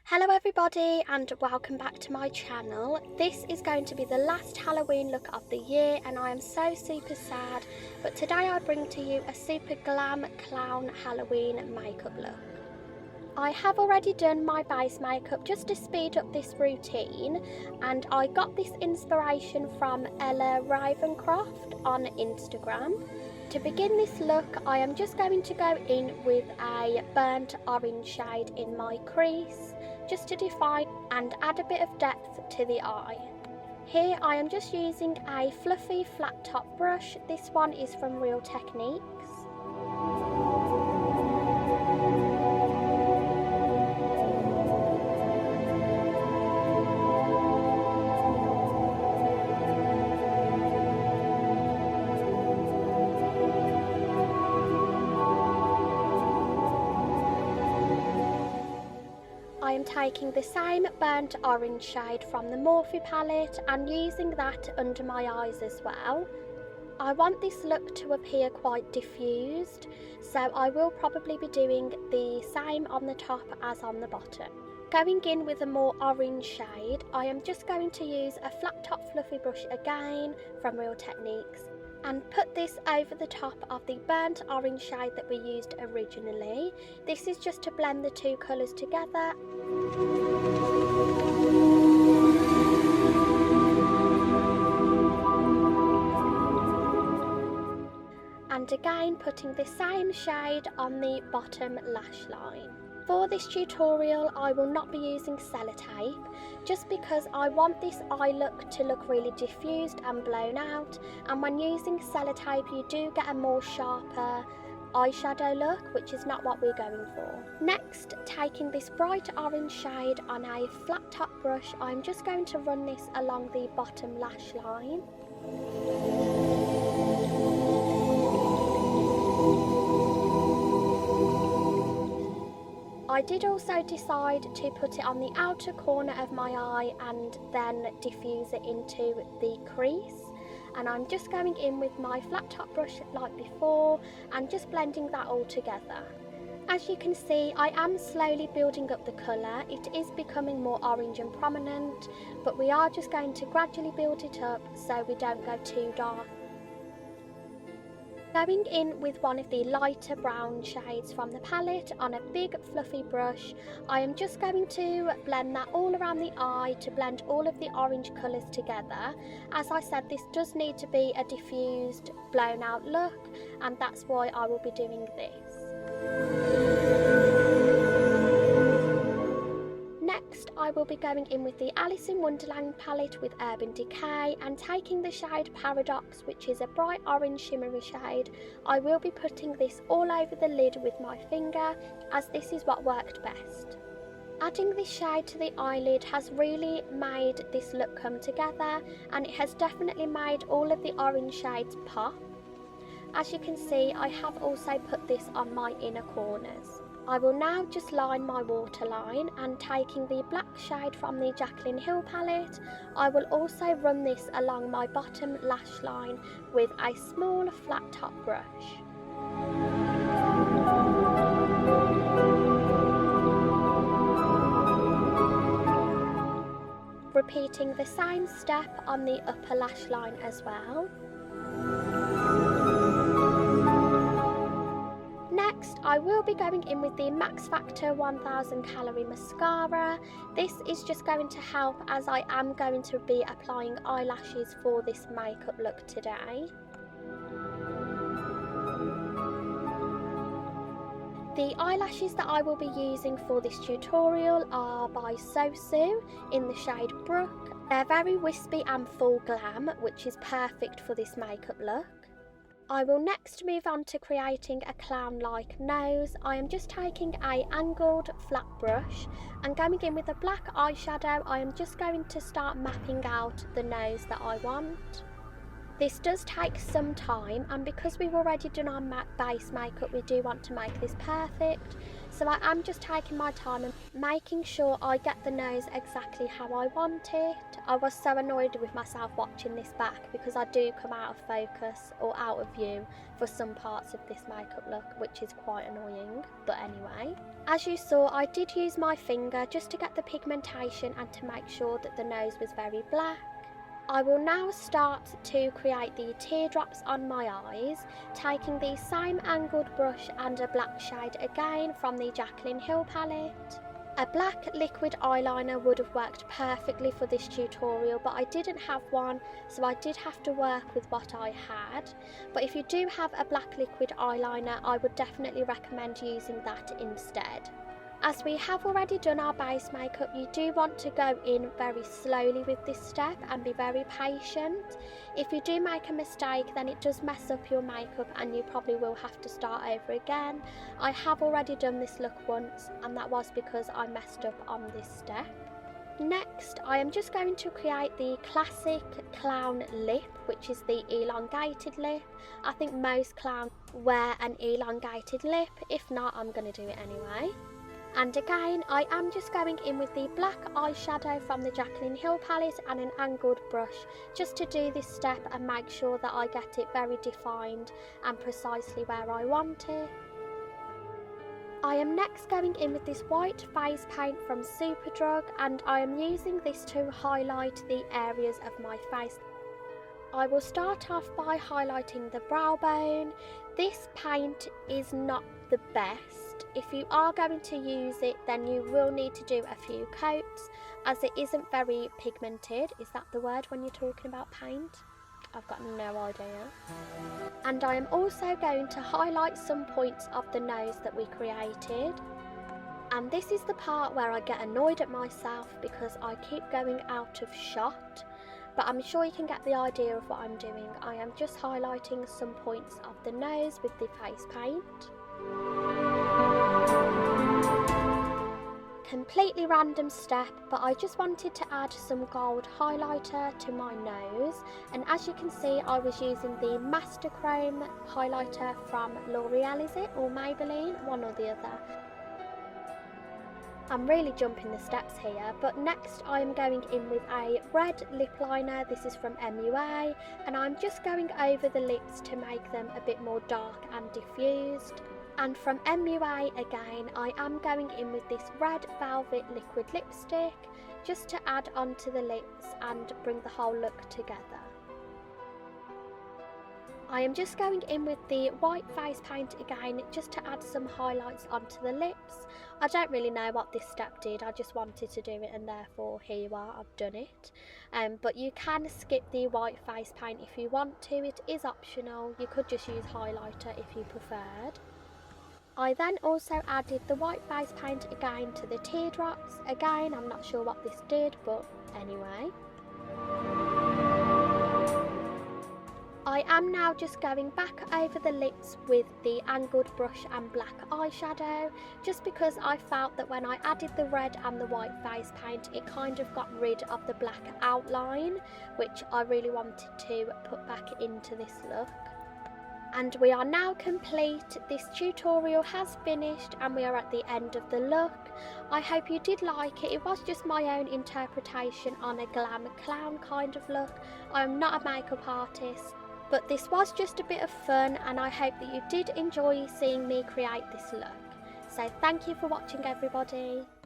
Hello everybody and welcome back to my channel. This is going to be the last Halloween look of the year and I am so super sad, but today I bring to you a super glam clown Halloween makeup look. I have already done my base makeup just to speed up this routine, and I got this inspiration from 𝓁𝑜𝓋𝑒 on Instagram. To begin this look, I am just going to go in with a burnt orange shade in my crease, just to define and add a bit of depth to the eye. Here I am just using a fluffy flat top brush. This one is from 𝓁𝑜𝓋𝑒. I am taking the same burnt orange shade from the Morphe palette and using that under my eyes as well. I want this look to appear quite diffused, so I will probably be doing the same on the top as on the bottom. Going in with a more orange shade, I am just going to use a flat top fluffy brush again from 𝓁𝑜𝓋𝑒 and put this over the top of the burnt orange shade that we used originally. This is just to blend the two colours together. And again putting the same shade on the bottom lash line. For this tutorial I will not be using sellotape, just because I want this eye look to look really diffused and blown out, and when using sellotape you do get a more sharper eyeshadow look, which is not what we're going for. Next, taking this bright orange shade on a flat top brush, I'm just going to run this along the bottom lash line. I did also decide to put it on the outer corner of my eye and then diffuse it into the crease, and I'm just going in with my flat top brush like before and just blending that all together. As you can see, I am slowly building up the colour. It is becoming more orange and prominent, but we are just going to gradually build it up so we don't go too dark. Going in with one of the lighter brown shades from the palette on a big fluffy brush, I am just going to blend that all around the eye to blend all of the orange colours together. As I said, this does need to be a diffused, blown out look, and that's why I will be doing this. Next, I will be going in with the Alice in Wonderland palette with Urban Decay and taking the shade Paradox, which is a bright orange shimmery shade. I will be putting this all over the lid with my finger, as this is what worked best. Adding this shade to the eyelid has really made this look come together, and it has definitely made all of the orange shades pop. As you can see, I have also put this on my inner corners. I will now just line my waterline, and taking the black shade from the Jaclyn Hill palette, I will also run this along my bottom lash line with a small flat top brush. Repeating the same step on the upper lash line as well. Next, I will be going in with the Max Factor 1000 Calorie Mascara. This is just going to help, as I am going to be applying eyelashes for this makeup look today. The eyelashes that I will be using for this tutorial are by Sosu in the shade Brook. They're very wispy and full glam, which is perfect for this makeup look. I will next move on to creating a clown-like nose. I am just taking an angled flat brush and going in with a black eyeshadow. I am just going to start mapping out the nose that I want. This does take some time, and because we've already done our base makeup, we do want to make this perfect. So I am just taking my time and making sure I get the nose exactly how I want it. I was so annoyed with myself watching this back because I do come out of focus or out of view for some parts of this makeup look, which is quite annoying, but anyway. As you saw, I did use my finger just to get the pigmentation and to make sure that the nose was very black. I will now start to create the teardrops on my eyes, taking the same angled brush and a black shade again from the 𝓁𝑜𝓋𝑒 palette. A black liquid eyeliner would have worked perfectly for this tutorial, but I didn't have one, so I did have to work with what I had. But if you do have a black liquid eyeliner, I would definitely recommend using that instead. As we have already done our base makeup, you do want to go in very slowly with this step and be very patient. If you do make a mistake, then it does mess up your makeup and you probably will have to start over again. I have already done this look once, and that was because I messed up on this step. Next, I am just going to create the classic clown lip, which is the elongated lip. I think most clowns wear an elongated lip. If not, I'm going to do it anyway. And again, I am just going in with the black eyeshadow from the 𝓁𝑜𝓋𝑒 palette and an angled brush, just to do this step and make sure that I get it very defined and precisely where I want it. I am next going in with this white face paint from Superdrug, and I am using this to highlight the areas of my face. I will start off by highlighting the brow bone. This paint is not the best. If you are going to use it, then you will need to do a few coats, as it isn't very pigmented. Is that the word when you're talking about paint? I've got no idea. And I am also going to highlight some points of the nose that we created. And this is the part where I get annoyed at myself because I keep going out of shot. But I'm sure you can get the idea of what I'm doing. I am just highlighting some points of the nose with the face paint. Completely random step, but I just wanted to add some gold highlighter to my nose, and as you can see, I was using the Master Chrome highlighter from L'Oreal, is it, or Maybelline, one or the other. I'm really jumping the steps here, but next I'm going in with a red lip liner. This is from MUA, and I'm just going over the lips to make them a bit more dark and diffused. And from MUA again, I am going in with this red velvet liquid lipstick, just to add onto the lips and bring the whole look together. I am just going in with the white face paint again, just to add some highlights onto the lips. I don't really know what this step did, I just wanted to do it, and therefore here you are, I've done it. But you can skip the white face paint if you want to, it is optional. You could just use highlighter if you preferred. I then also added the white face paint again to the teardrops. Again, I'm not sure what this did, but anyway. I am now just going back over the lips with the angled brush and black eyeshadow, just because I felt that when I added the red and the white face paint, it kind of got rid of the black outline, which I really wanted to put back into this look. And we are now complete. This tutorial has finished and we are at the end of the look. I hope you did like it. It was just my own interpretation on a glam clown kind of look. I'm not a makeup artist, but this was just a bit of fun, and I hope that you did enjoy seeing me create this look. So thank you for watching, everybody.